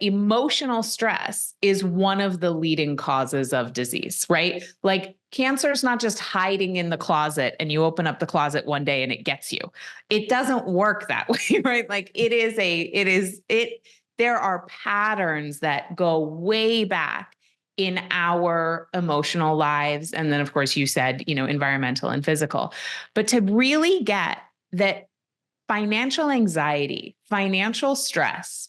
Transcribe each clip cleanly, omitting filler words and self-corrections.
Emotional stress is one of the leading causes of disease, right? Like cancer is not just hiding in the closet and you open up the closet one day and it gets you. It doesn't work that way, right? Like there are patterns that go way back in our emotional lives. And then of course you said, environmental and physical, but to really get that financial anxiety, financial stress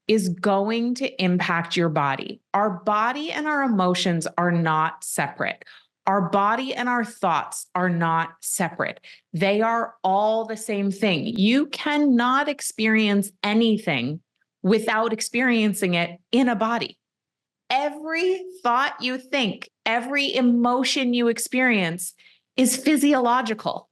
is going to impact your body. Our body and our emotions are not separate. Our body and our thoughts are not separate. They are all the same thing. You cannot experience anything without experiencing it in a body. Every thought you think, every emotion you experience is physiological.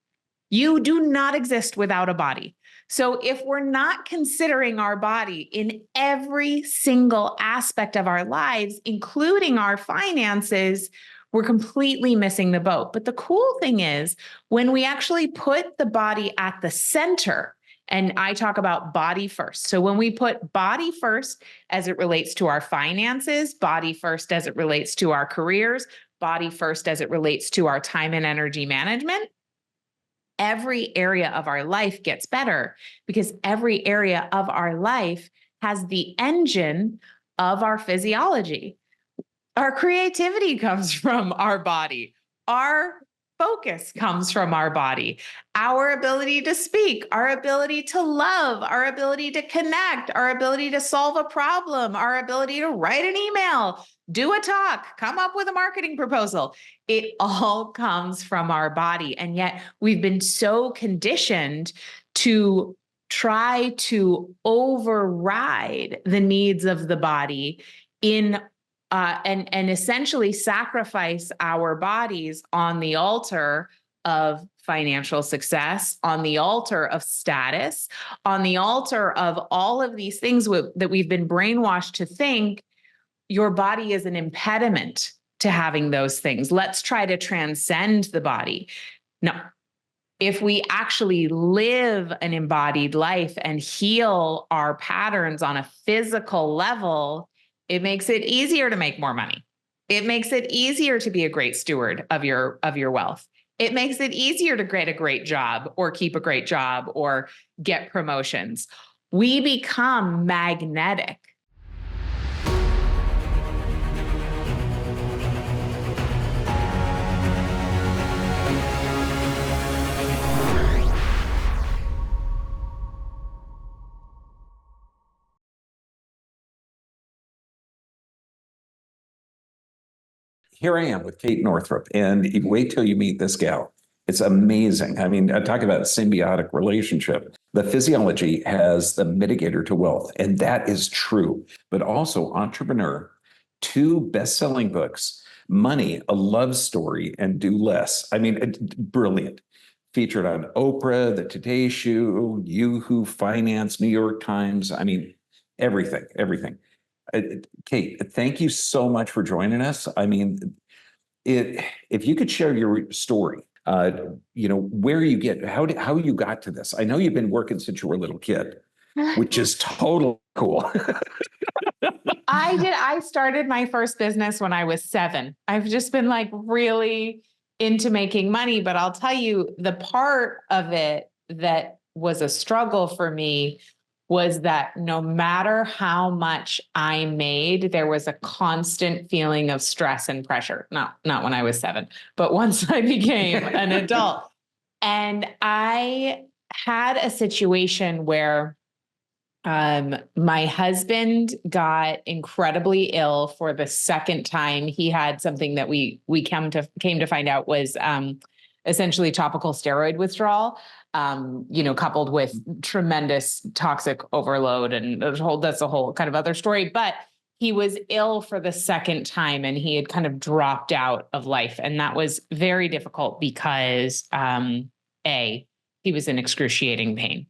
You do not exist without a body. So if we're not considering our body in every single aspect of our lives, including our finances, we're completely missing the boat. But the cool thing is when we actually put the body at the center, and I talk about body first. So when we put body first as it relates to our finances, body first as it relates to our careers, body first as it relates to our time and energy management, every area of our life gets better because every area of our life has the engine of our physiology. Our creativity comes from our body. Our focus comes from our body. Our ability to speak, our ability to love, our ability to connect, our ability to solve a problem, our ability to write an email, do a talk, come up with a marketing proposal. It all comes from our body. And yet we've been so conditioned to try to override the needs of the body and essentially sacrifice our bodies on the altar of financial success, on the altar of status, on the altar of all of these things that we've been brainwashed to think your body is an impediment to having those things. Let's try to transcend the body. No. If we actually live an embodied life and heal our patterns on a physical level, it makes it easier to make more money. It makes it easier to be a great steward of your wealth. It makes it easier to get a great job or keep a great job or get promotions. We become magnetic. Here I am with Kate Northrup, and wait till you meet this gal. It's amazing. I mean, I talk about a symbiotic relationship. The Physiology has the Mitigator to wealth, and that is true, but also entrepreneur, 2 best-selling books, Money, a love story, and Do Less. I mean, brilliant. Featured on Oprah, The Today Show, Yahoo Finance, New York Times. I mean, everything. Kate, thank you so much for joining us. I mean, if you could share your story, where you get, how you got to this. I know you've been working since you were a little kid, which is totally cool. I did. I started my first business when I was 7. I've just been like really into making money, but I'll tell you the part of it that was a struggle for me was that no matter how much I made, there was a constant feeling of stress and pressure. Not when I was 7, but once I became an adult. And I had a situation where my husband got incredibly ill for the second time. He had something that we came to find out was essentially topical steroid withdrawal. Coupled with tremendous toxic overload, and that's a whole kind of other story. But he was ill for the second time, and he had kind of dropped out of life, and that was very difficult because A, he was in excruciating pain.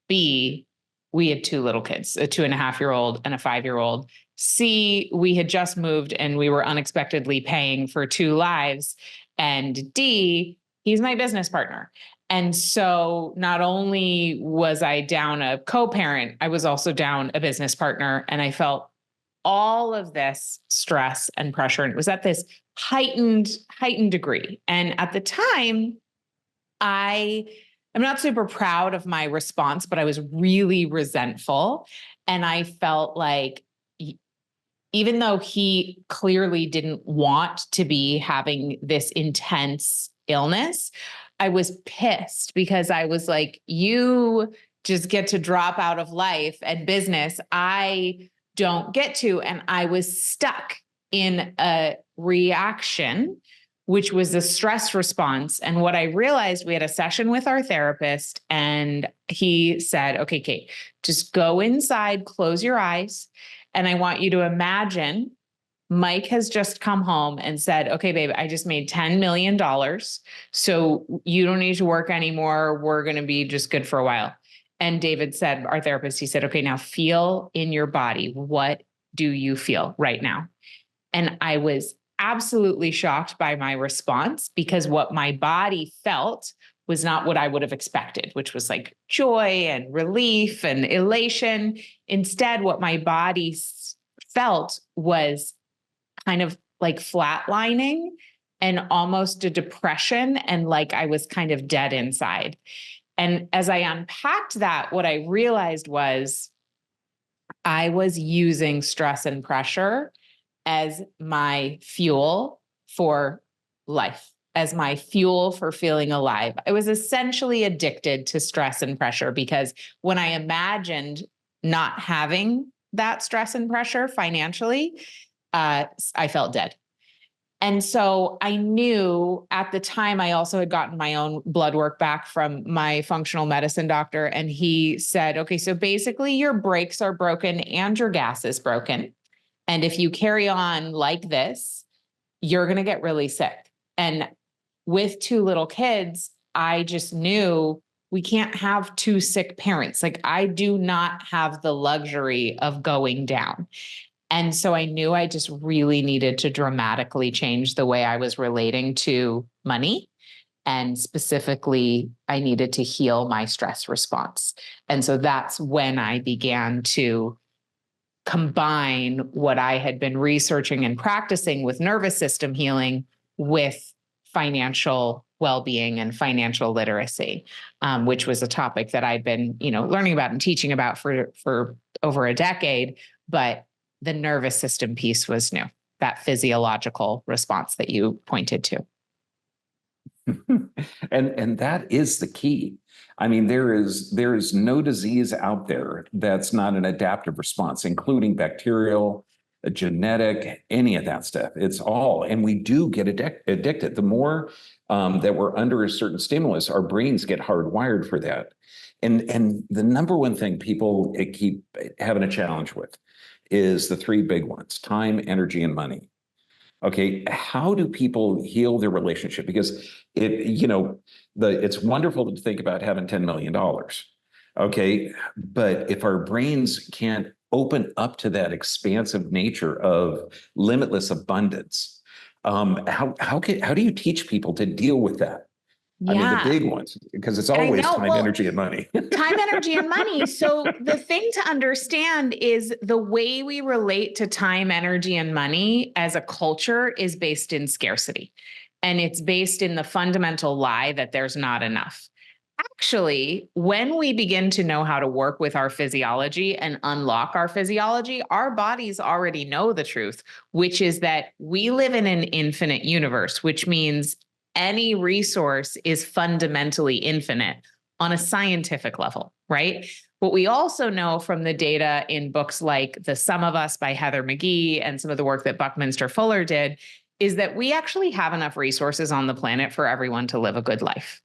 B, we had 2 little kids, a 2.5-year-old and a 5-year-old. C, we had just moved and we were unexpectedly paying for 2 lives. And D, he's my business partner. And so not only was I down a co-parent, I was also down a business partner, and I felt all of this stress and pressure. And it was at this heightened degree. And at the time, I'm not super proud of my response, but I was really resentful. And I felt like, even though he clearly didn't want to be having this intense illness, I was pissed because I was like, you just get to drop out of life and business. I don't get to. And I was stuck in a reaction, which was a stress response. And what I realized, we had a session with our therapist, and he said, okay, Kate, just go inside, close your eyes. And I want you to imagine Mike has just come home and said, okay, babe, I just made $10 million. So you don't need to work anymore. We're going to be just good for a while. And David said, our therapist, he said, okay, now feel in your body. What do you feel right now? And I was absolutely shocked by my response, because what my body felt was not what I would have expected, which was like joy and relief and elation. Instead, what my body felt was kind of like flatlining and almost a depression, and like I was kind of dead inside. And as I unpacked that, what I realized was I was using stress and pressure as my fuel for life, as my fuel for feeling alive. I was essentially addicted to stress and pressure, because when I imagined not having that stress and pressure financially, I felt dead. And so I knew at the time, I also had gotten my own blood work back from my functional medicine doctor. And he said, okay, so basically your brakes are broken and your gas is broken. And if you carry on like this, you're going to get really sick. And with two little kids, I just knew we can't have two sick parents. Like, I do not have the luxury of going down. And so I knew I just really needed to dramatically change the way I was relating to money. And specifically, I needed to heal my stress response. And so that's when I began to combine what I had been researching and practicing with nervous system healing with financial well-being and financial literacy, which was a topic that I'd been, learning about and teaching about for over a decade. But the nervous system piece was new, that physiological response that you pointed to. And that is the key. I mean, there is no disease out there that's not an adaptive response, including bacterial, genetic, any of that stuff. It's all, and we do get addicted. The more that we're under a certain stimulus, our brains get hardwired for that. And the number one thing people keep having a challenge with is the three big ones: time, energy, and money. Okay, how do people heal their relationship? Because it's wonderful to think about having $10 million. Okay, but if our brains can't open up to that expansive nature of limitless abundance, how do you teach people to deal with that? I mean, the big ones, because it's always time, energy, and money. Time, energy, and money. So the thing to understand is the way we relate to time, energy, and money as a culture is based in scarcity. And it's based in the fundamental lie that there's not enough. Actually, when we begin to know how to work with our physiology and unlock our physiology, our bodies already know the truth, which is that we live in an infinite universe, which means any resource is fundamentally infinite on a scientific level, right? What we also know from the data in books like The Sum of Us by Heather McGhee and some of the work that Buckminster Fuller did is that we actually have enough resources on the planet for everyone to live a good life.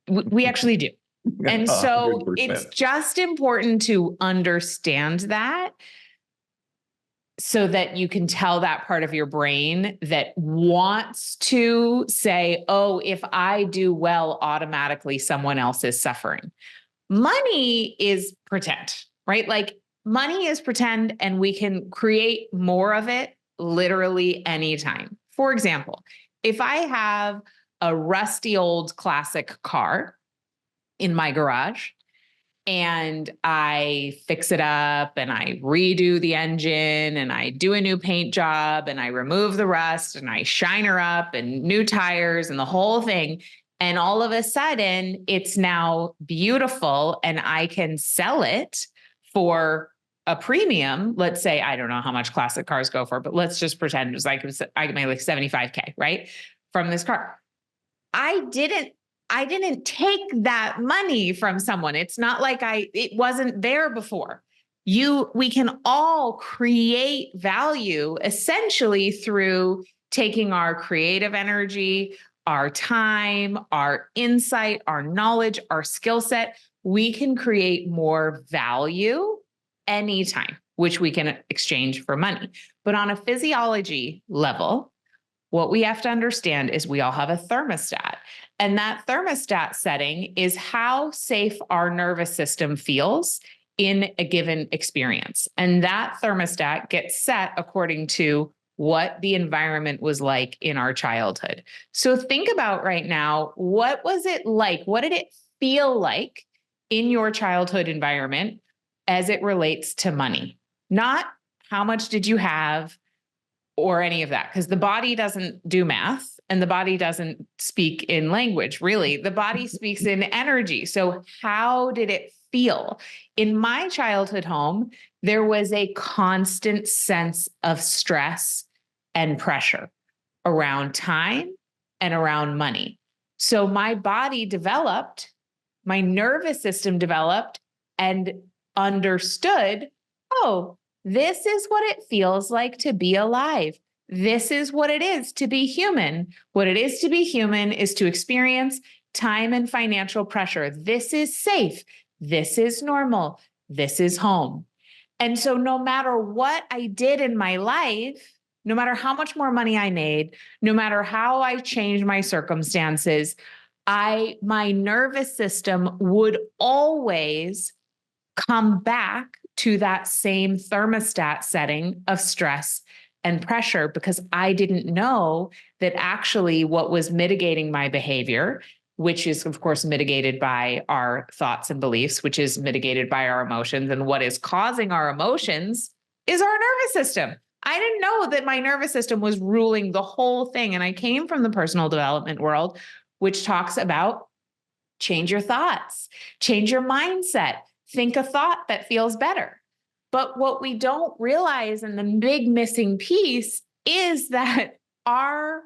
We actually do. And so 100%. It's just important to understand that, so that you can tell that part of your brain that wants to say, oh, if I do well, automatically someone else is suffering. Money is pretend, right? Like, money is pretend, and we can create more of it literally anytime. For example, if I have a rusty old classic car in my garage, and I fix it up and I redo the engine and I do a new paint job and I remove the rust and I shine her up and new tires and the whole thing. And all of a sudden it's now beautiful and I can sell it for a premium. Let's say, I don't know how much classic cars go for, but let's just pretend it was like, I could make like 75K, right? From this car. I didn't take that money from someone. It's not like it wasn't there before. We can all create value essentially through taking our creative energy, our time, our insight, our knowledge, our skill set. We can create more value anytime, which we can exchange for money. But on a physiology level, what we have to understand is we all have a thermostat. And that thermostat setting is how safe our nervous system feels in a given experience. And that thermostat gets set according to what the environment was like in our childhood. So think about right now, what was it like? What did it feel like in your childhood environment as it relates to money? Not how much did you have or any of that, because the body doesn't do math and the body doesn't speak in language, really. The body speaks in energy. So how did it feel? In my childhood home, there was a constant sense of stress and pressure around time and around money. So my body developed, my nervous system developed and understood, oh, this is what it feels like to be alive. This is what it is to be human. What it is to be human is to experience time and financial pressure. This is safe. This is normal. This is home. And so no matter what I did in my life, no matter how much more money I made, no matter how I changed my circumstances, my nervous system would always come back to that same thermostat setting of stress and pressure, because I didn't know that actually what was mitigating my behavior, which is of course mitigated by our thoughts and beliefs, which is mitigated by our emotions. And what is causing our emotions is our nervous system. I didn't know that my nervous system was ruling the whole thing. And I came from the personal development world, which talks about change your thoughts, change your mindset, think a thought that feels better. But what we don't realize, and the big missing piece, is that our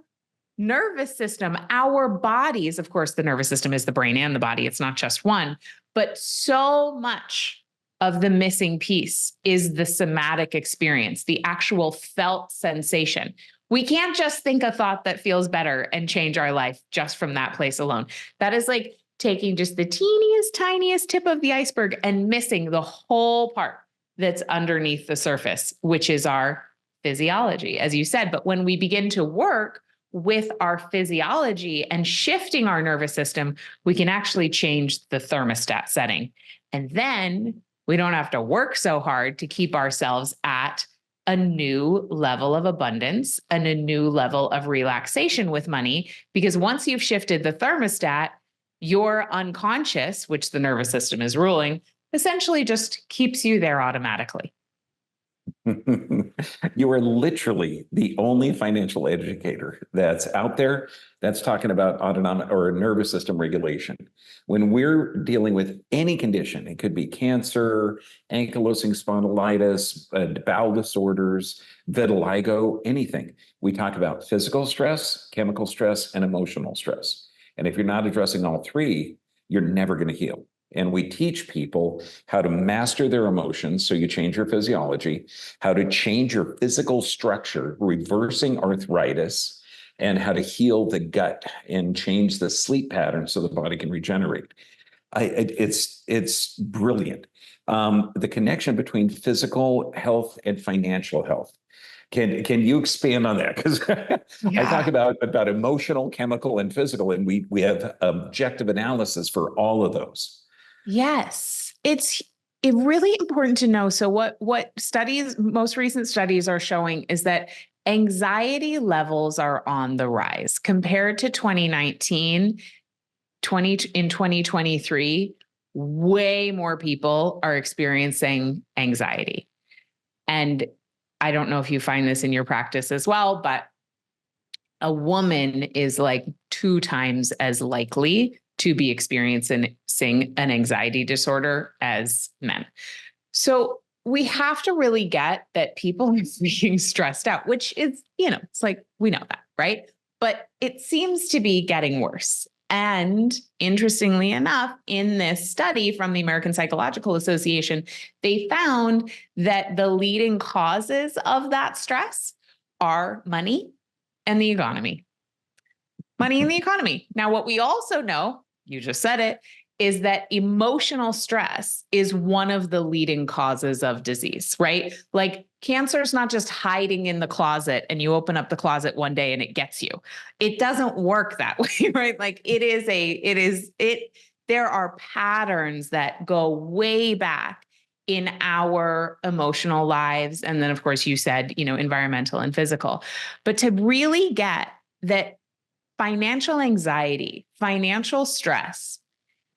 nervous system, our bodies, of course, the nervous system is the brain and the body, it's not just one, but so much of the missing piece is the somatic experience, the actual felt sensation. We can't just think a thought that feels better and change our life just from that place alone. That is like taking just the teeniest, tiniest tip of the iceberg and missing the whole part that's underneath the surface, which is our physiology, as you said. But when we begin to work with our physiology and shifting our nervous system, we can actually change the thermostat setting. And then we don't have to work so hard to keep ourselves at a new level of abundance and a new level of relaxation with money. Because once you've shifted the thermostat, your unconscious, which the nervous system is ruling, essentially just keeps you there automatically. You are literally the only financial educator that's out there that's talking about autonomic or nervous system regulation. When we're dealing with any condition, it could be cancer, ankylosing spondylitis, bowel disorders, vitiligo, anything. We talk about physical stress, chemical stress, and emotional stress. And if you're not addressing all three, you're never going to heal. And we teach people how to master their emotions. So you change your physiology, how to change your physical structure, reversing arthritis, and how to heal the gut and change the sleep pattern so the body can regenerate. It's brilliant. The connection between physical health and financial health. Can you expand on that? Because I talk about emotional, chemical, and physical, and we have objective analysis for all of those. Yes, it's really important to know. So what studies, most recent studies are showing is that anxiety levels are on the rise compared to 2019, in 2023. way more people are experiencing anxiety. And I don't know if you find this in your practice as well, but a woman is like 2 times as likely to be experiencing an anxiety disorder as men. So we have to really get that people are being stressed out, which is, it's like, we know that, right? But it seems to be getting worse. And interestingly enough, in this study from the American Psychological Association, they found that the leading causes of that stress are money and the economy. Money and the economy. Now, what we also know, you just said it, is that emotional stress is one of the leading causes of disease, right? Like cancer is not just hiding in the closet and you open up the closet one day and it gets you. It doesn't work that way, right? Like there are patterns that go way back in our emotional lives. And then of course you said, environmental and physical, but to really get that financial anxiety, financial stress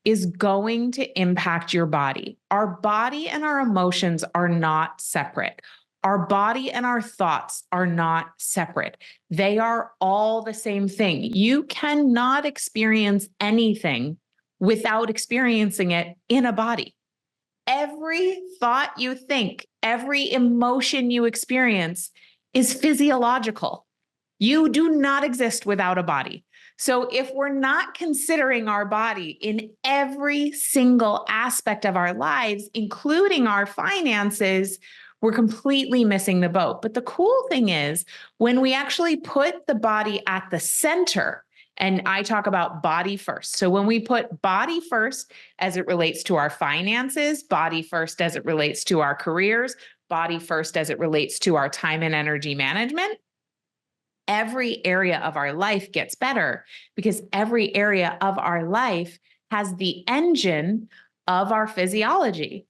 is going to impact your body. Our body and our emotions are not separate. Our body and our thoughts are not separate. They are all the same thing. You cannot experience anything without experiencing it in a body. Every thought you think, every emotion you experience is physiological. You do not exist without a body. So if we're not considering our body in every single aspect of our lives, including our finances, we're completely missing the boat. But the cool thing is when we actually put the body at the center, and I talk about body first. So when we put body first as it relates to our finances, body first as it relates to our careers, body first as it relates to our time and energy management, every area of our life gets better because every area of our life has the engine of our physiology.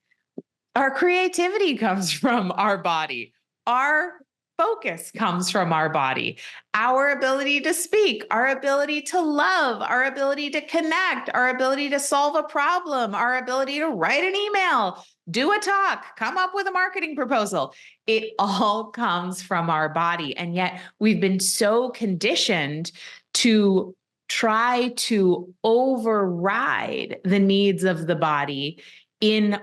Our creativity comes from our body. Our focus comes from our body. Our ability to speak, our ability to love, our ability to connect, our ability to solve a problem, our ability to write an email, do a talk, come up with a marketing proposal. It all comes from our body. And yet we've been so conditioned to try to override the needs of the body and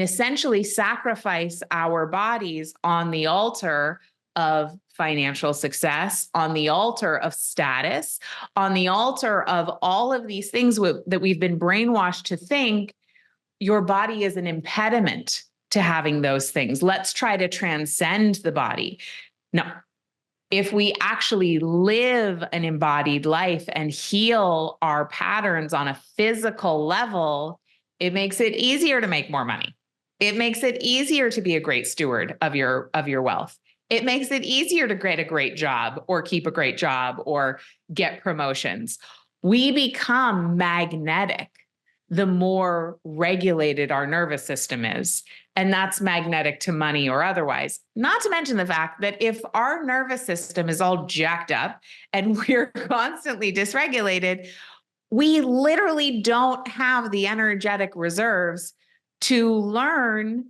essentially sacrifice our bodies on the altar of financial success, on the altar of status, on the altar of all of these things that we've been brainwashed to think your body is an impediment to having those things. Let's try to transcend the body. No. If we actually live an embodied life and heal our patterns on a physical level, it makes it easier to make more money. It makes it easier to be a great steward of your wealth. It makes it easier to get a great job or keep a great job or get promotions. We become magnetic the more regulated our nervous system is. And that's magnetic to money or otherwise. Not to mention the fact that if our nervous system is all jacked up and we're constantly dysregulated, we literally don't have the energetic reserves to learn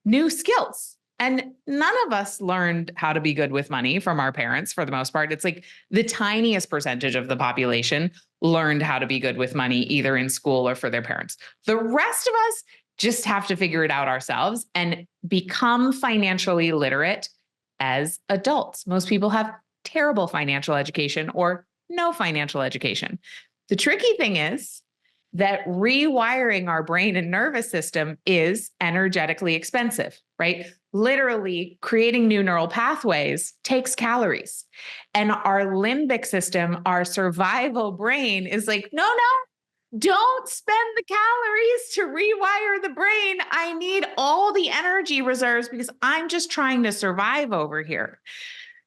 new skills. And none of us learned how to be good with money from our parents for the most part. It's like the tiniest percentage of the population learned how to be good with money, either in school or for their parents. The rest of us just have to figure it out ourselves and become financially literate as adults. Most people have terrible financial education or no financial education. The tricky thing is that rewiring our brain and nervous system is energetically expensive, right? Literally creating new neural pathways takes calories. And our limbic system, our survival brain is like, no, don't spend the calories to rewire the brain. I need all the energy reserves because I'm just trying to survive over here.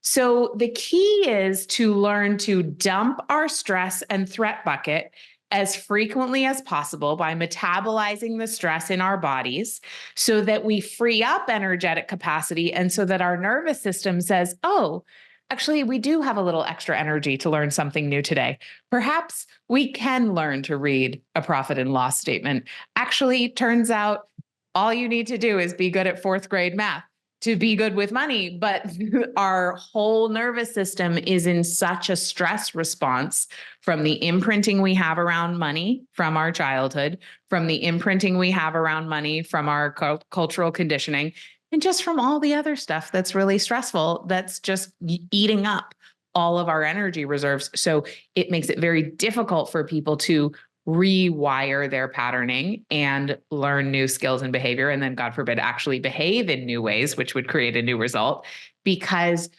So the key is to learn to dump our stress and threat bucket as frequently as possible by metabolizing the stress in our bodies so that we free up energetic capacity and so that our nervous system says, oh, Actually, we do have a little extra energy to learn something new today. Perhaps we can learn to read a profit and loss statement. Actually, turns out all you need to do is be good at fourth grade math to be good with money. But our whole nervous system is in such a stress response from the imprinting we have around money from our childhood, from the imprinting we have around money from our cultural conditioning, and just from all the other stuff that's really stressful, that's just eating up all of our energy reserves. So it makes it very difficult for people to rewire their patterning and learn new skills and behavior. And then, God forbid, actually behave in new ways, which would create a new result, because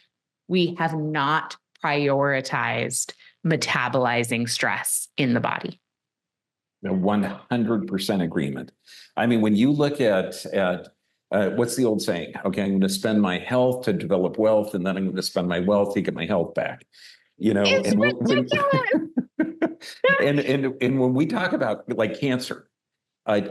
we have not prioritized metabolizing stress in the body. 100% agreement. I mean, when you look at what's the old saying? Okay, I'm going to spend my health to develop wealth, and then I'm going to spend my wealth to get my health back. You know, it's ridiculous. and when we talk about like cancer,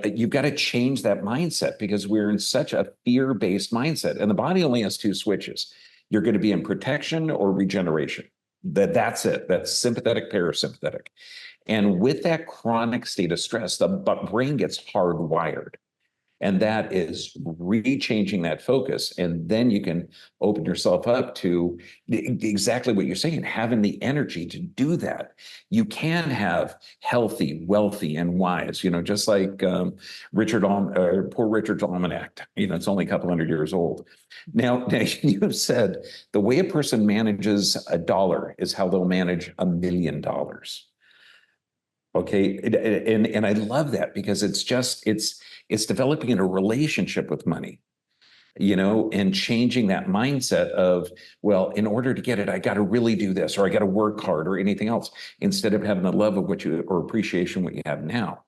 you've got to change that mindset, because we're in such a fear-based mindset, and the body only has two switches. You're going to be in protection or regeneration. That's it. That's sympathetic, parasympathetic. And with that chronic state of stress, the brain gets hardwired. And that is rechanging that focus. And then you can open yourself up to exactly what you're saying, having the energy to do that. You can have healthy, wealthy, and wise, just like poor Richard's Almanac. It's only a couple hundred years old. Now you have said the way a person manages $1 is how they'll manage $1 million. Okay. And I love that, because it's developing a relationship with money, and changing that mindset of, well, in order to get it, I got to really do this, or I got to work hard, or anything else, instead of having the love of or appreciation what you have now.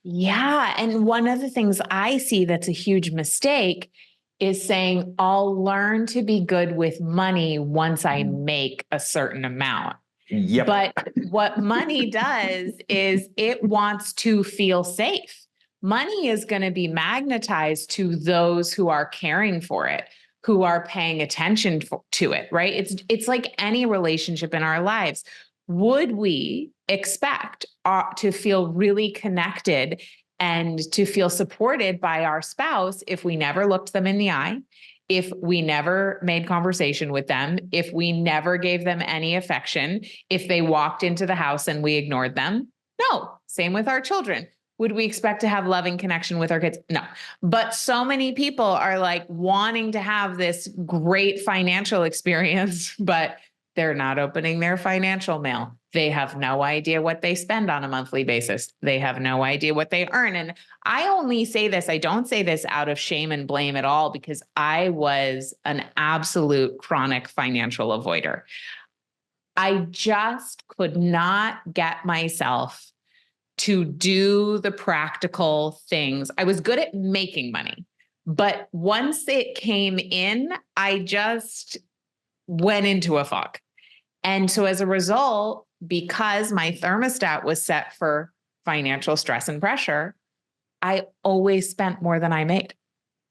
Yeah. And one of the things I see that's a huge mistake is saying, I'll learn to be good with money once I make a certain amount. Yep. But what money does is it wants to feel safe. Money is going to be magnetized to those who are caring for it, who are paying attention to it, right? It's like any relationship in our lives. Would we expect to feel really connected and to feel supported by our spouse if we never looked them in the eye, if we never made conversation with them, if we never gave them any affection, if they walked into the house and we ignored them? No. Same with our children. Would we expect to have loving connection with our kids? No. But so many people are like wanting to have this great financial experience, but they're not opening their financial mail. They have no idea what they spend on a monthly basis. They have no idea what they earn. And I only say this, I don't say this out of shame and blame at all, because I was an absolute chronic financial avoider. I just could not get myself to do the practical things. I was good at making money, but once it came in, I just went into a fog. And so as a result, because my thermostat was set for financial stress and pressure, I always spent more than I made,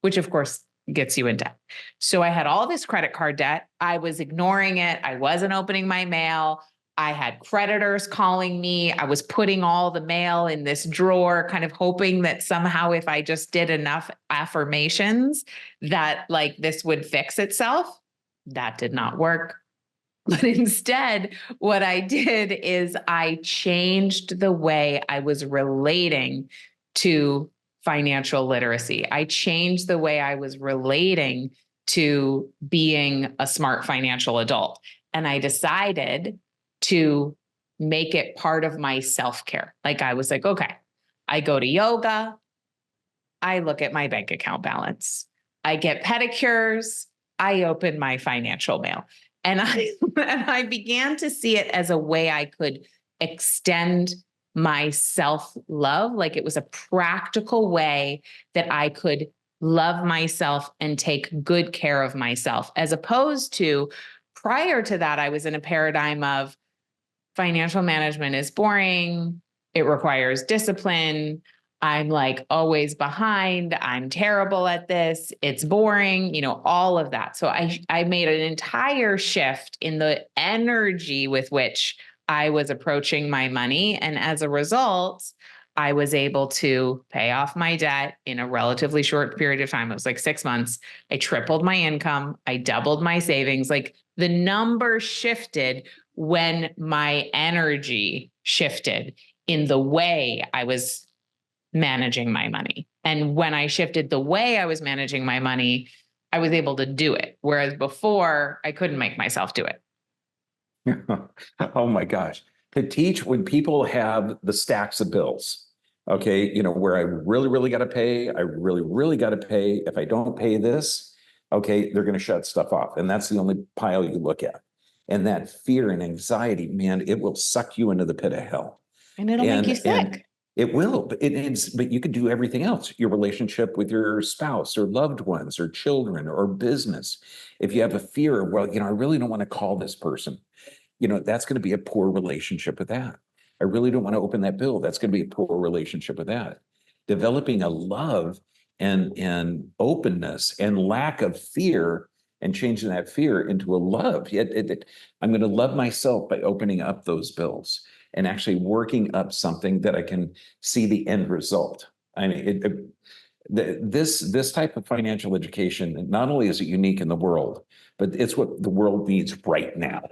which of course gets you in debt. So I had all this credit card debt. I was ignoring it. I wasn't opening my mail. I had creditors calling me. I was putting all the mail in this drawer, kind of hoping that somehow if I just did enough affirmations that like this would fix itself. That did not work. But instead, what I did is I changed the way I was relating to financial literacy. I changed the way I was relating to being a smart financial adult. And I decided to make it part of my self-care. Like I was like, okay, I go to yoga. I look at my bank account balance. I get pedicures. I open my financial mail. And I began to see it as a way I could extend my self-love. Like it was a practical way that I could love myself and take good care of myself, as opposed to prior to that, I was in a paradigm of financial management is boring. It requires discipline. I'm like always behind. I'm terrible at this. It's boring, all of that. So I made an entire shift in the energy with which I was approaching my money. And as a result, I was able to pay off my debt in a relatively short period of time. It was like 6 months. I tripled my income. I doubled my savings. Like the number shifted when my energy shifted in the way I was managing my money. And when I shifted the way I was managing my money, I was able to do it. Whereas before, I couldn't make myself do it. Oh my gosh. To teach when people have the stacks of bills, okay, where I really, really got to pay, I really, really got to pay. If I don't pay this, okay, they're going to shut stuff off. And that's the only pile you look at. And that fear and anxiety, man, it will suck you into the pit of hell. And it'll make you sick. It will, but you can do everything else. Your relationship with your spouse or loved ones or children or business. If you have a fear, well, I really don't want to call this person. That's going to be a poor relationship with that. I really don't want to open that bill. That's going to be a poor relationship with that. Developing a love and openness and lack of fear and changing that fear into a love. I'm going to love myself by opening up those bills and actually working up something that I can see the end result. I mean, this type of financial education, not only is it unique in the world, but it's what the world needs right now.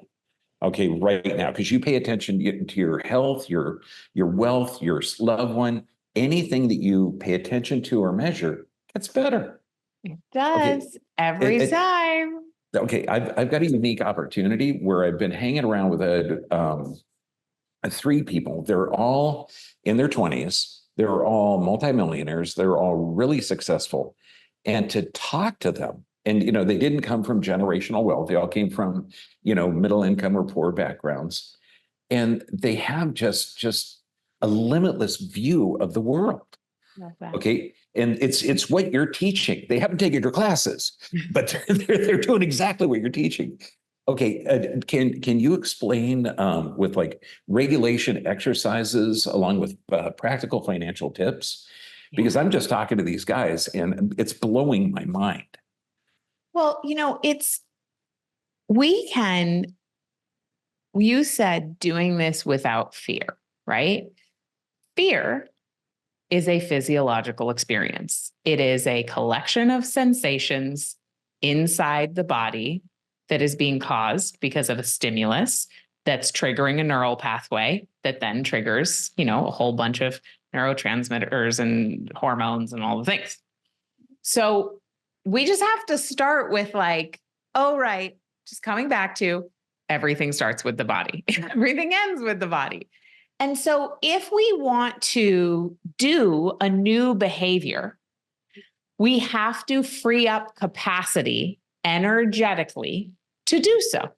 Okay, right now, because you pay attention to your health, your wealth, your loved one, anything that you pay attention to or measure gets better. It does every time. Okay, I've got a unique opportunity where I've been hanging around with three people. They're all in their 20s. They're all multimillionaires. They're all really successful. And to talk to them, and they didn't come from generational wealth. They all came from, middle income or poor backgrounds. And they have just a limitless view of the world. Okay. And it's what you're teaching. They haven't taken your classes, but they're doing exactly what you're teaching. Okay, can you explain with like regulation exercises along with practical financial tips? Because I'm just talking to these guys and it's blowing my mind. Well, you said doing this without fear, right? Fear is a physiological experience. It is a collection of sensations inside the body that is being caused because of a stimulus that's triggering a neural pathway that then triggers, a whole bunch of neurotransmitters and hormones and all the things. So we just have to start with just coming back to everything starts with the body. Everything ends with the body. And so if we want to do a new behavior, we have to free up capacity energetically to do so.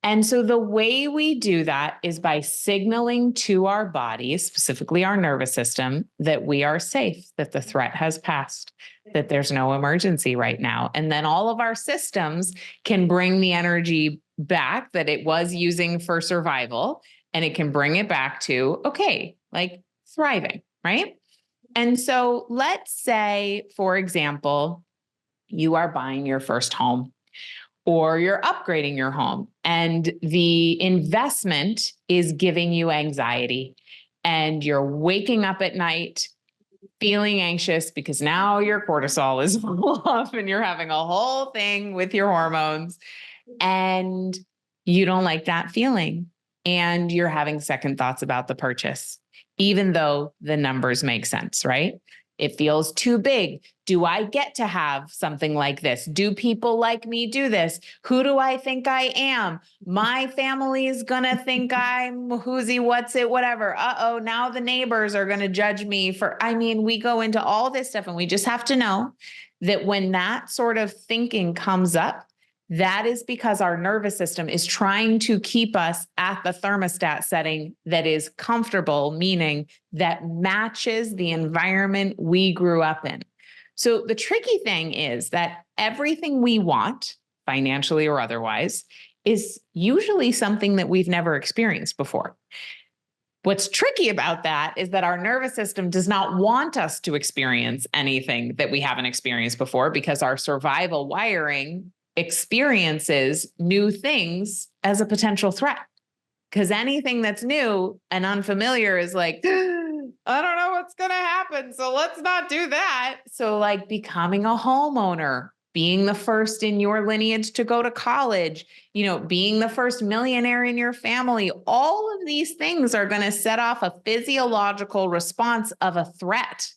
And so the way we do that is by signaling to our bodies, specifically our nervous system, that we are safe, that the threat has passed, that there's no emergency right now. And then all of our systems can bring the energy back that it was using for survival, and it can bring it back to, okay, like thriving, right? And so let's say, for example, you are buying your first home or you're upgrading your home and the investment is giving you anxiety and you're waking up at night feeling anxious because now your cortisol is off and you're having a whole thing with your hormones and you don't like that feeling and you're having second thoughts about the purchase, even though the numbers make sense, right? It feels too big. Do I get to have something like this? Do people like me do this? Who do I think I am? My family is going to think I'm who's-y, what's it, whatever. Uh-oh, now the neighbors are going to judge me we go into all this stuff and we just have to know that when that sort of thinking comes up, that is because our nervous system is trying to keep us at the thermostat setting that is comfortable, meaning that matches the environment we grew up in. So the tricky thing is that everything we want, financially or otherwise, is usually something that we've never experienced before. What's tricky about that is that our nervous system does not want us to experience anything that we haven't experienced before, because our survival wiring experiences new things as a potential threat. Because anything that's new and unfamiliar is like, I don't know what's going to happen, so let's not do that. So like becoming a homeowner, being the first in your lineage to go to college, being the first millionaire in your family, all of these things are going to set off a physiological response of a threat.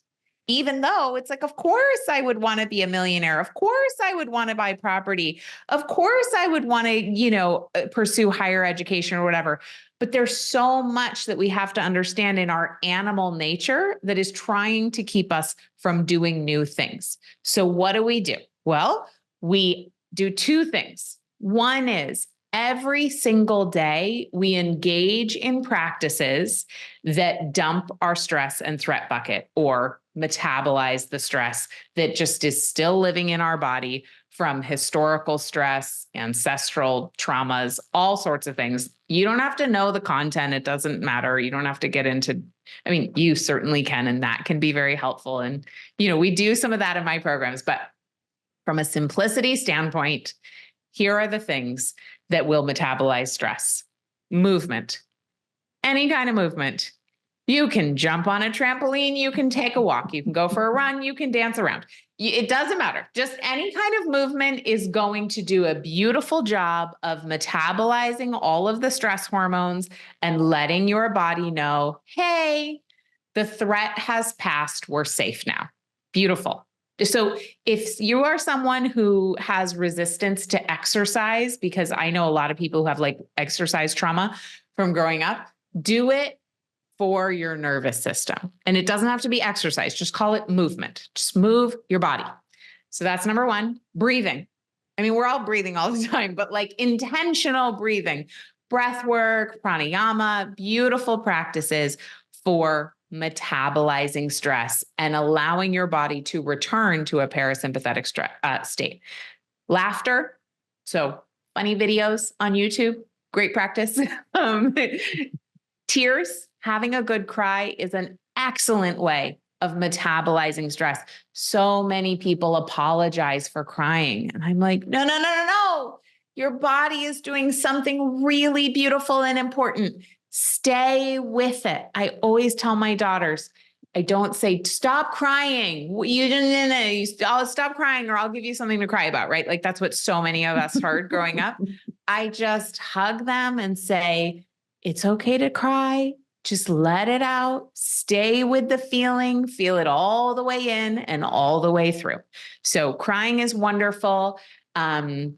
Even though it's like, of course I would want to be a millionaire. Of course I would want to buy property. Of course I would want to, pursue higher education or whatever. But there's so much that we have to understand in our animal nature that is trying to keep us from doing new things. So what do? Well, we do two things. One is every single day we engage in practices that dump our stress and threat bucket, or metabolize the stress that just is still living in our body from historical stress, ancestral traumas, all sorts of things. You don't have to know the content. It doesn't matter. You don't have to get into, you certainly can, and that can be very helpful. And, we do some of that in my programs, but from a simplicity standpoint, here are the things that will metabolize stress. Movement, any kind of movement. You can jump on a trampoline, you can take a walk, you can go for a run, you can dance around. It doesn't matter. Just any kind of movement is going to do a beautiful job of metabolizing all of the stress hormones and letting your body know, hey, the threat has passed, we're safe now. Beautiful. So if you are someone who has resistance to exercise, because I know a lot of people who have like exercise trauma from growing up, do it for your nervous system. And it doesn't have to be exercise. Just call it movement. Just move your body. So that's number one. Breathing. We're all breathing all the time, but like intentional breathing, breath work, pranayama, beautiful practices for metabolizing stress and allowing your body to return to a parasympathetic state. Laughter. So funny videos on YouTube, great practice. Tears, having a good cry is an excellent way of metabolizing stress. So many people apologize for crying. And I'm like, no. Your body is doing something really beautiful and important. Stay with it. I always tell my daughters, I don't say, stop crying. I'll stop crying or I'll give you something to cry about, right? Like that's what so many of us heard growing up. I just hug them and say, it's okay to cry. Just let it out. Stay with the feeling. Feel it all the way in and all the way through. So crying is wonderful. Breathing,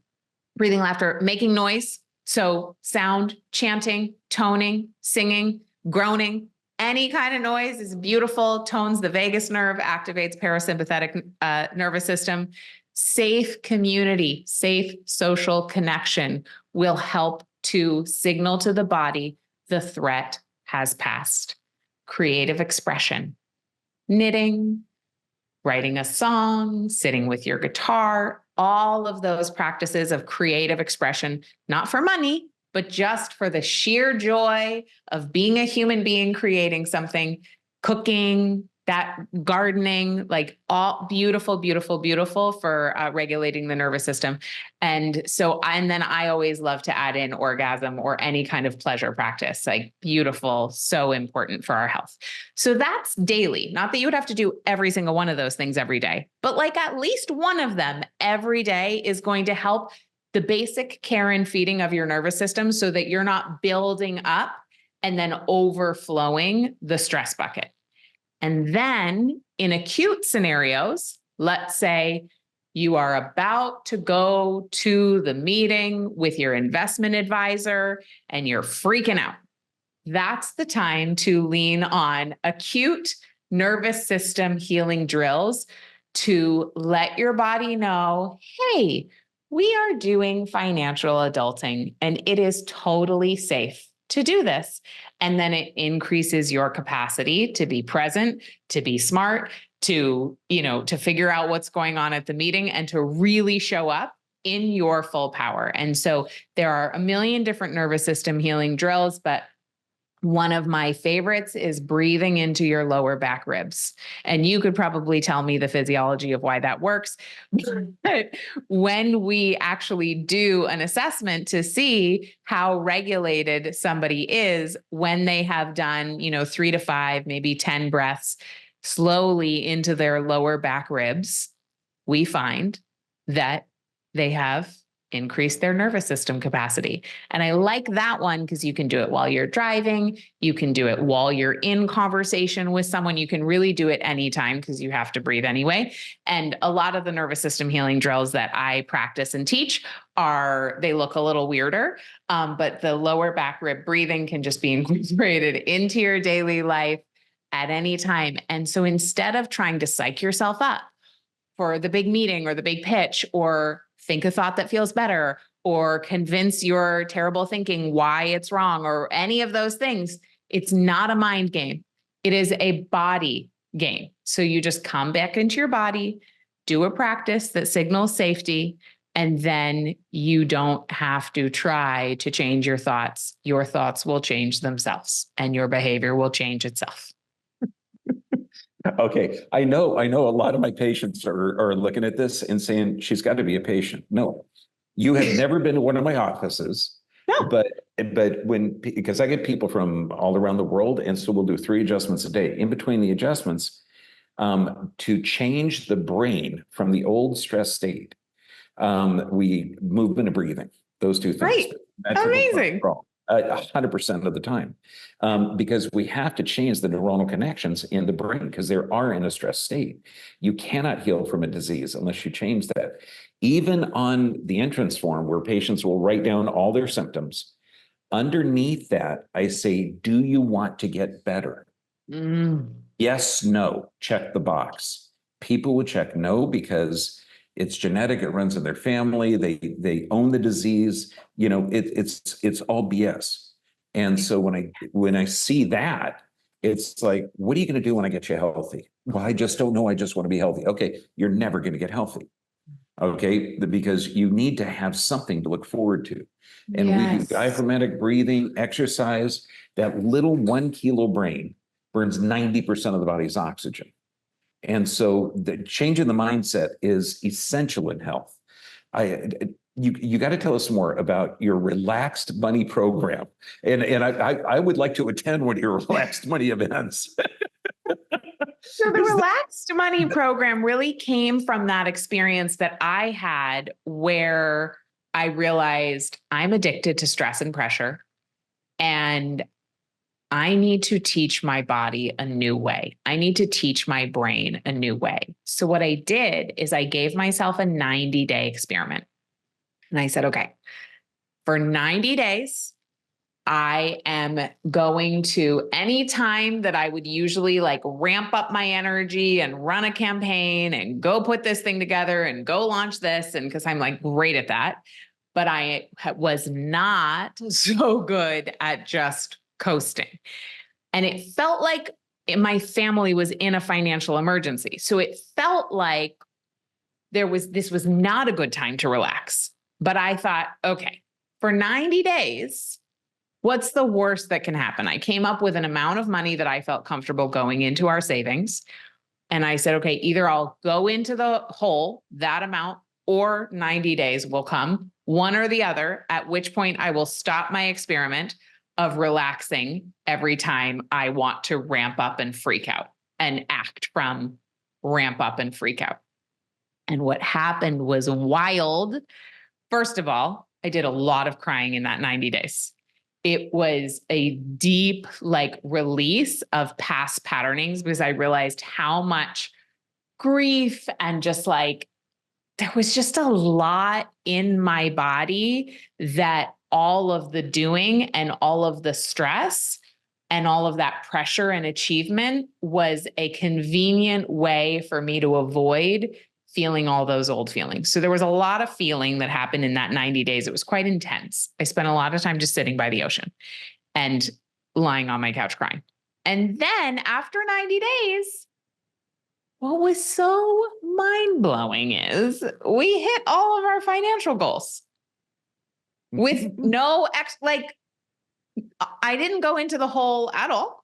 laughter, making noise. So sound, chanting, toning, singing, groaning, any kind of noise is beautiful. Tones the vagus nerve, activates parasympathetic nervous system. Safe community, safe social connection will help to signal to the body the threat has passed. Creative expression, knitting, writing a song, sitting with your guitar, all of those practices of creative expression, not for money, but just for the sheer joy of being a human being, creating something, cooking, that gardening, like all beautiful, beautiful, beautiful for regulating the nervous system. And then I always love to add in orgasm or any kind of pleasure practice, like beautiful, so important for our health. So that's daily. Not that you would have to do every single one of those things every day, but like at least one of them every day is going to help the basic care and feeding of your nervous system so that you're not building up and then overflowing the stress bucket. And then in acute scenarios, let's say you are about to go to the meeting with your investment advisor and you're freaking out. That's the time to lean on acute nervous system healing drills to let your body know, hey, we are doing financial adulting and it is totally safe to do this. And then it increases your capacity to be present, to be smart, to figure out what's going on at the meeting and to really show up in your full power. And so there are a million different nervous system healing drills, but One of my favorites is breathing into your lower back ribs. And you could probably tell me the physiology of why that works. But when we actually do an assessment to see how regulated somebody is when they have done, 3 to 5, maybe 10 breaths slowly into their lower back ribs, we find that they have increased their nervous system capacity. And I like that one because you can do it while you're driving. You can do it while you're in conversation with someone. You can really do it anytime because you have to breathe anyway. And a lot of the nervous system healing drills that I practice and teach they look a little weirder, but the lower back rib breathing can just be incorporated into your daily life at any time. And so instead of trying to psych yourself up for the big meeting or the big pitch, or think a thought that feels better, or convince your terrible thinking why it's wrong, or any of those things, it's not a mind game. It is a body game. So you just come back into your body, do a practice that signals safety, and then you don't have to try to change your thoughts. Your thoughts will change themselves and your behavior will change itself. Okay, I know a lot of my patients are looking at this and saying she's got to be a patient. No, you have never been to one of my offices. No. But because I get people from all around the world, and so we'll do 3 adjustments a day. In between the adjustments, to change the brain from the old stress state, we movement and breathing, those 2 things. Right. That's amazing. 100% of the time, because we have to change the neuronal connections in the brain because they are in a stress state. You cannot heal from a disease unless you change that. Even on the entrance form where patients will write down all their symptoms, underneath that, I say, do you want to get better? Yes, no, check the box. People would check no because it's genetic, it runs in their family, they own the disease, it's all BS. And so when I see that, it's like, what are you going to do when I get you healthy? Well, I just don't know. I just want to be healthy. Okay, you're never going to get healthy. Okay, because you need to have something to look forward to. And we do diaphragmatic breathing, exercise. That little 1 kilo brain burns 90% of the body's oxygen. And so the change in the mindset is essential in health. You got to tell us more about your relaxed money program. And I would like to attend one of your relaxed money events. So the relaxed money program really came from that experience that I had where I realized I'm addicted to stress and pressure, and I need to teach my body a new way. I need to teach my brain a new way. So what I did is I gave myself a 90-day experiment. And I said, okay, for 90 days, I am going to, any time that I would usually like ramp up my energy and run a campaign and go put this thing together and go launch this. And because I'm like great at that, but I was not so good at just coasting. And it felt like my family was in a financial emergency. So it felt like this was not a good time to relax. But I thought, okay, for 90 days, what's the worst that can happen? I came up with an amount of money that I felt comfortable going into our savings. And I said, okay, either I'll go into the hole, that amount, or 90 days will come, one or the other, at which point I will stop my experiment of relaxing every time I want to ramp up and freak out and act from ramp up and freak out. And what happened was wild. First of all, I did a lot of crying in that 90 days. It was a deep release of past patternings because I realized how much grief and just there was just a lot in my body that all of the doing and all of the stress and all of that pressure and achievement was a convenient way for me to avoid feeling all those old feelings. So there was a lot of feeling that happened in that 90 days. It was quite intense. I spent a lot of time just sitting by the ocean and lying on my couch crying. And then after 90 days, what was so mind-blowing is we hit all of our financial goals with no I didn't go into the hole at all.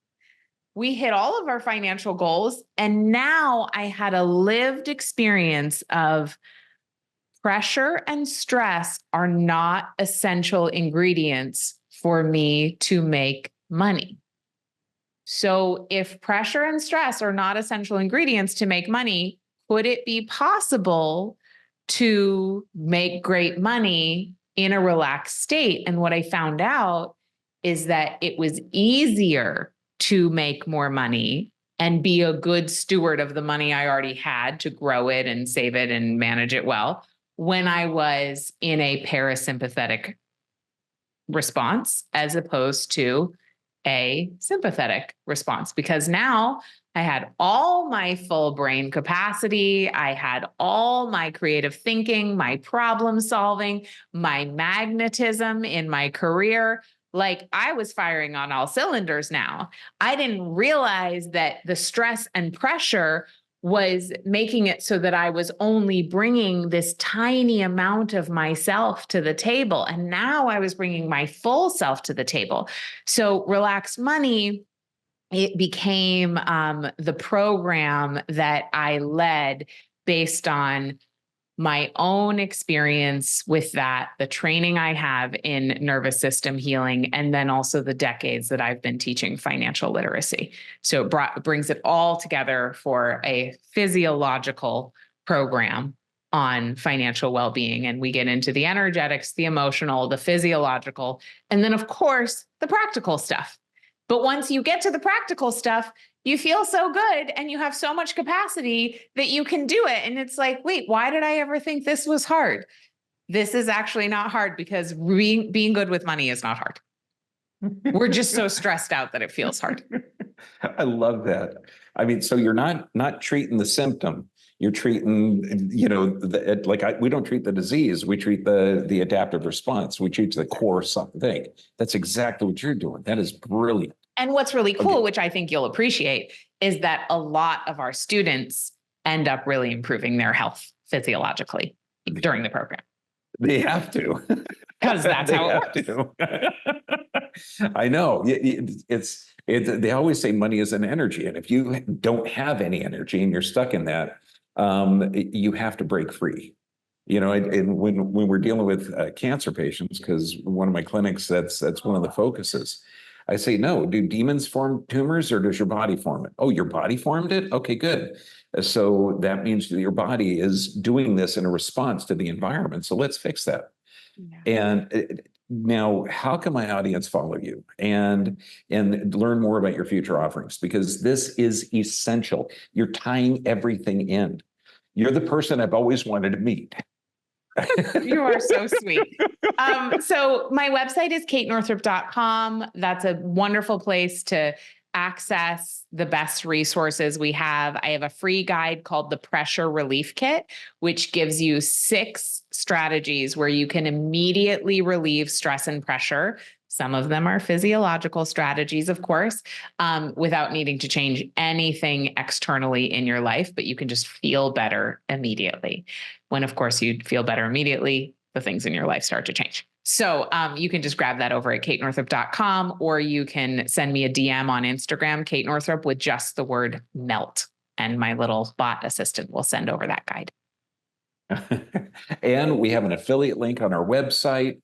We hit all of our financial goals. And now I had a lived experience of pressure and stress are not essential ingredients for me to make money. So if pressure and stress are not essential ingredients to make money, could it be possible to make great money in a relaxed state? And what I found out is that it was easier to make more money and be a good steward of the money I already had to grow it and save it and manage it well when I was in a parasympathetic response as opposed to a sympathetic response, because now I had all my full brain capacity. I had all my creative thinking, my problem solving, my magnetism in my career. Like I was firing on all cylinders now. I didn't realize that the stress and pressure was making it so that I was only bringing this tiny amount of myself to the table. And now I was bringing my full self to the table. So Relaxed Money, it became the program that I led based on my own experience with that, the training I have in nervous system healing, and then also the decades that I've been teaching financial literacy. So it brings it all together for a physiological program on financial well-being. And we get into the energetics, the emotional, the physiological, and then of course, the practical stuff. But once you get to the practical stuff, you feel so good and you have so much capacity that you can do it. And it's like, wait, why did I ever think this was hard? This is actually not hard because being good with money is not hard. We're just so stressed out that it feels hard. I love that. I mean, so you're not treating the symptom. You're treating, we don't treat the disease. We treat the adaptive response. We treat the core something. That's exactly what you're doing. That is brilliant. And what's really cool, which I think you'll appreciate, is that a lot of our students end up really improving their health physiologically during the program. They have to. Because that's how it works. I know. They always say money is an energy. And if you don't have any energy and you're stuck in that, you have to break free. And when we're dealing with cancer patients, because one of my clinics, that's one of the focuses. I say, no, do demons form tumors or does your body form it? Oh, your body formed it? Okay, good. So that means that your body is doing this in a response to the environment. So let's fix that. Yeah. And now, how can my audience follow you and learn more about your future offerings? Because this is essential. You're tying everything in. You're the person I've always wanted to meet. You are so sweet. So my website is katenorthrup.com. That's a wonderful place to access the best resources we have. I have a free guide called the Pressure Relief Kit, which gives you 6 strategies where you can immediately relieve stress and pressure. Some of them are physiological strategies, of course, without needing to change anything externally in your life, but you can just feel better immediately. When, of course, you feel better immediately, the things in your life start to change. So you can just grab that over at katenorthrup.com, or you can send me a DM on Instagram, Kate Northrup, with just the word melt. And my little bot assistant will send over that guide. And we have an affiliate link on our website.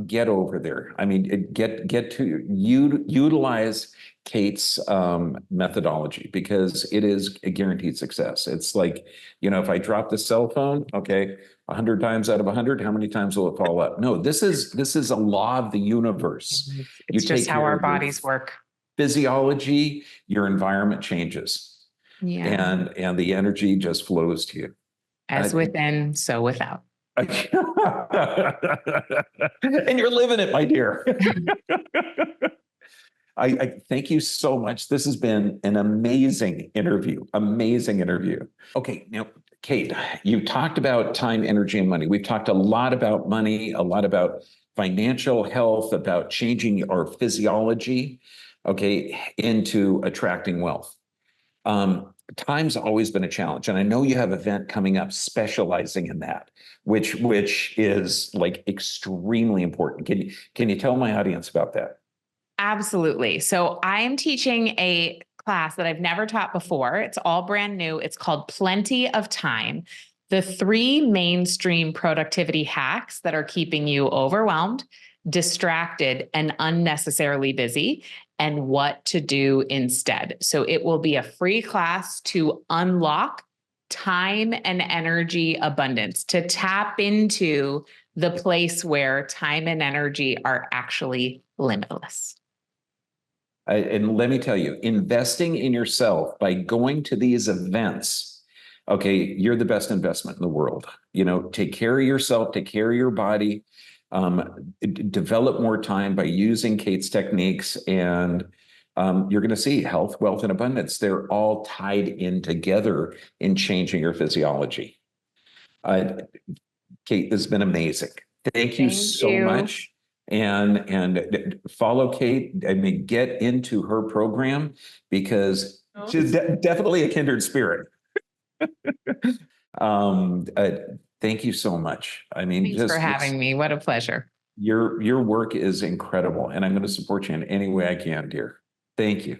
Get over there. I mean, get to utilize Kate's methodology, because it is a guaranteed success. It's like, if I drop the cell phone, okay, 100 times out of 100, how many times will it fall up? No, this is a law of the universe. It's just how our bodies work. Physiology, your environment changes. Yeah. And the energy just flows to you. As within, so without. And you're living it, my dear. I thank you so much. This has been an amazing interview. Amazing interview. Okay, now, Kate, you talked about time, energy, and money. We've talked a lot about money, a lot about financial health, about changing our physiology, okay, into attracting wealth. time's always been a challenge. And I know you have an event coming up specializing in that, which is like extremely important. Can you tell my audience about that? Absolutely. So I am teaching a class that I've never taught before. It's all brand new. It's called Plenty of Time. The 3 mainstream productivity hacks that are keeping you overwhelmed, distracted, and unnecessarily busy, and what to do instead. So it will be a free class to unlock time and energy abundance, to tap into the place where time and energy are actually limitless. And let me tell you, investing in yourself by going to these events, okay, you're the best investment in the world. Take care of yourself, take care of your body, develop more time by using Kate's techniques, and you're going to see health, wealth, and abundance. They're all tied in together in changing your physiology. Kate, this has been amazing. Thank you Thank so you. much. And follow Kate. I mean, get into her program because she's definitely a kindred spirit. um, uh, Thank you so much. I mean, Thanks for having me. What a pleasure. your work is incredible, and I'm going to support you in any way I can, dear. Thank you.